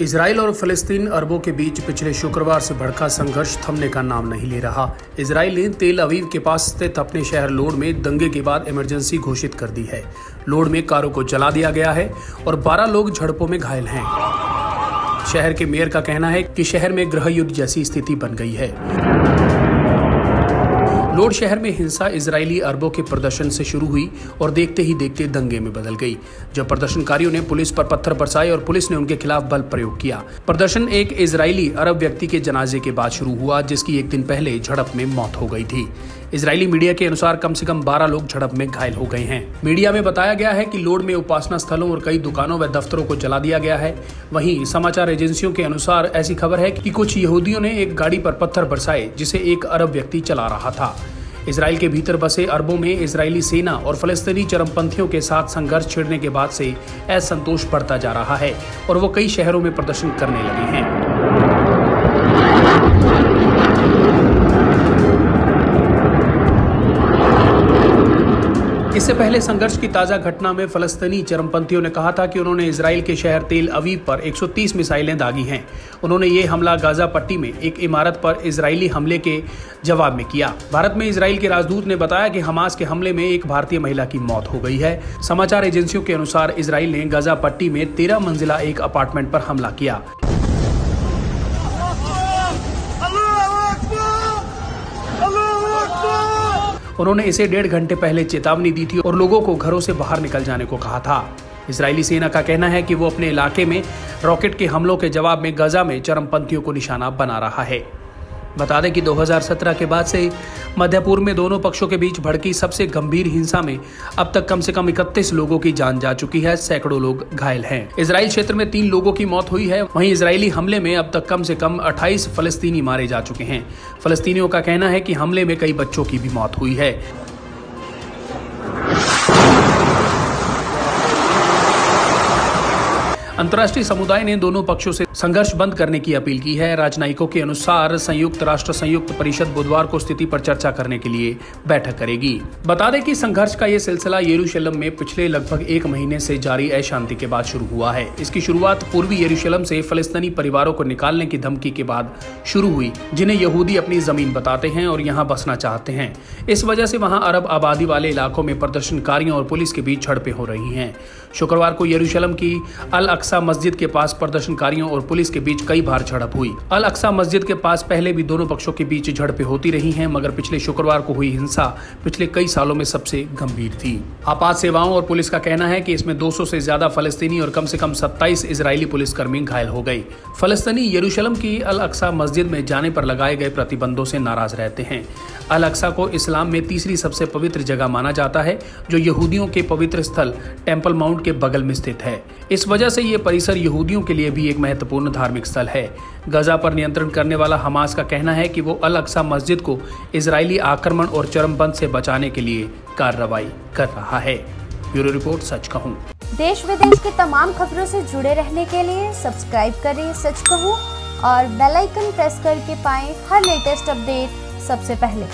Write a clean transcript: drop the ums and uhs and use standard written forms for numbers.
Israel और फिलिस्तीन अरबों के बीच पिछले शुक्रवार से भड़का संघर्ष थमने का नाम नहीं ले रहा। इजराइल ने तेल अवीव के पास स्थित अपने शहर लोड में दंगे के बाद इमरजेंसी घोषित कर दी है। लोड में कारों को जला दिया गया है और 12 लोग झड़पों में घायल हैं। शहर के मेयर का कहना है कि शहर में गृह युद्ध जैसी स्थिति बन गई है। लोड शहर में हिंसा इजरायली अरबों के प्रदर्शन से शुरू हुई और देखते ही देखते दंगे में बदल गई, जब प्रदर्शनकारियों ने पुलिस पर पत्थर बरसाए और पुलिस ने उनके खिलाफ बल प्रयोग किया। प्रदर्शन एक इजरायली अरब व्यक्ति के जनाजे के बाद शुरू हुआ, जिसकी एक दिन पहले झड़प में मौत हो गई थी। इजरायली मीडिया के अनुसार कम से कम 12 लोग झड़प में घायल हो गए हैं। मीडिया में बताया गया है कि लोड में उपासना स्थलों और कई दुकानों व दफ्तरों को जला दिया गया है। वहीं समाचार एजेंसियों के अनुसार ऐसी खबर है कि कुछ यहूदियों ने एक गाड़ी पर पत्थर बरसाए, जिसे एक अरब व्यक्ति चला रहा था। इजराइल के भीतर बसे अरबों में इजरायली सेना और फलस्तीनी चरमपंथियों के साथ संघर्ष छिड़ने के बाद से असंतोष बढ़ता जा रहा है और वो कई शहरों में प्रदर्शन करने लगे हैं। इससे पहले संघर्ष की ताजा घटना में फलस्तीनी चरमपंथियों ने कहा था कि उन्होंने इजराइल के शहर तेल अवीव पर 130 मिसाइलें दागी हैं। उन्होंने ये हमला गाजा पट्टी में एक इमारत पर इजरायली हमले के जवाब में किया। भारत में इजराइल के राजदूत ने बताया कि हमास के हमले में एक भारतीय महिला की मौत हो गई है। समाचार एजेंसियों के अनुसार इजराइल ने गाजा पट्टी में 13 मंजिला एक अपार्टमेंट पर हमला किया। उन्होंने इसे 1.5 घंटे पहले चेतावनी दी थी और लोगों को घरों से बाहर निकल जाने को कहा था। इजरायली सेना का कहना है कि वो अपने इलाके में रॉकेट के हमलों के जवाब में गाजा में चरमपंथियों को निशाना बना रहा है। बता दें कि 2017 के बाद से मध्य पूर्व में दोनों पक्षों के बीच भड़की सबसे गंभीर हिंसा में अब तक कम से कम 31 लोगों की जान जा चुकी है। सैकड़ों लोग घायल हैं। इजराइल क्षेत्र में 3 लोगों की मौत हुई है। वहीं इजरायली हमले में अब तक कम से कम 28 फलस्तीनी मारे जा चुके हैं। फलस्तीनियों का कहना है कि हमले में कई बच्चों की भी मौत हुई है। अंतर्राष्ट्रीय समुदाय ने दोनों पक्षों से संघर्ष बंद करने की अपील की है। राजनयिकों के अनुसार संयुक्त राष्ट्र संयुक्त परिषद बुधवार को स्थिति पर चर्चा करने के लिए बैठक करेगी। बता दें कि संघर्ष का ये सिलसिला यरूशलेम में पिछले लगभग 1 महीने से जारी अशांति के बाद शुरू हुआ है। इसकी शुरुआत पूर्वी यरूशलेम से फलस्तीनी परिवारों को निकालने की धमकी के बाद शुरू हुई, जिन्हें यहूदी अपनी जमीन बताते हैं और यहाँ बसना चाहते हैं। इस वजह से वहाँ अरब आबादी वाले इलाकों में प्रदर्शनकारियों और पुलिस के बीच झड़पें हो रही हैं। शुक्रवार को यरूशलेम की अल अक्सा मस्जिद के पास प्रदर्शनकारियों और पुलिस के बीच कई बार झड़प हुई। अल अक्सा मस्जिद के पास पहले भी दोनों पक्षों के बीच झड़पें होती रही हैं, मगर पिछले शुक्रवार को हुई हिंसा पिछले कई सालों में सबसे गंभीर थी। आपात सेवाओं और पुलिस का कहना है कि इसमें 200 से ज्यादा फलस्तीनी और कम से कम 27 इजरायली पुलिसकर्मी घायल हो गए। फलस्तीनी यरूशलेम की अल अक्सा मस्जिद में जाने पर लगाए गए प्रतिबंधों से नाराज रहते हैं। अल अक्सा को इस्लाम में तीसरी सबसे पवित्र जगह माना जाता है, जो यहूदियों के पवित्र स्थल टेम्पल माउंट के बगल में स्थित है। इस वजह से ये परिसर यहूदियों के लिए भी एक महत्वपूर्ण धार्मिक स्थल है। गाजा पर नियंत्रण करने वाला हमास का कहना है कि वो अल अक्सा मस्जिद को इजरायली आक्रमण और चरमपंथ से बचाने के लिए कार्रवाई कर रहा है। ब्यूरो रिपोर्ट, सच कहूँ। देश विदेश की तमाम खबरों से जुड़े रहने के लिए सब्सक्राइब करें सच कहूँ और बेल आइकन प्रेस करके पाएं हर लेटेस्ट अपडेट सबसे पहले।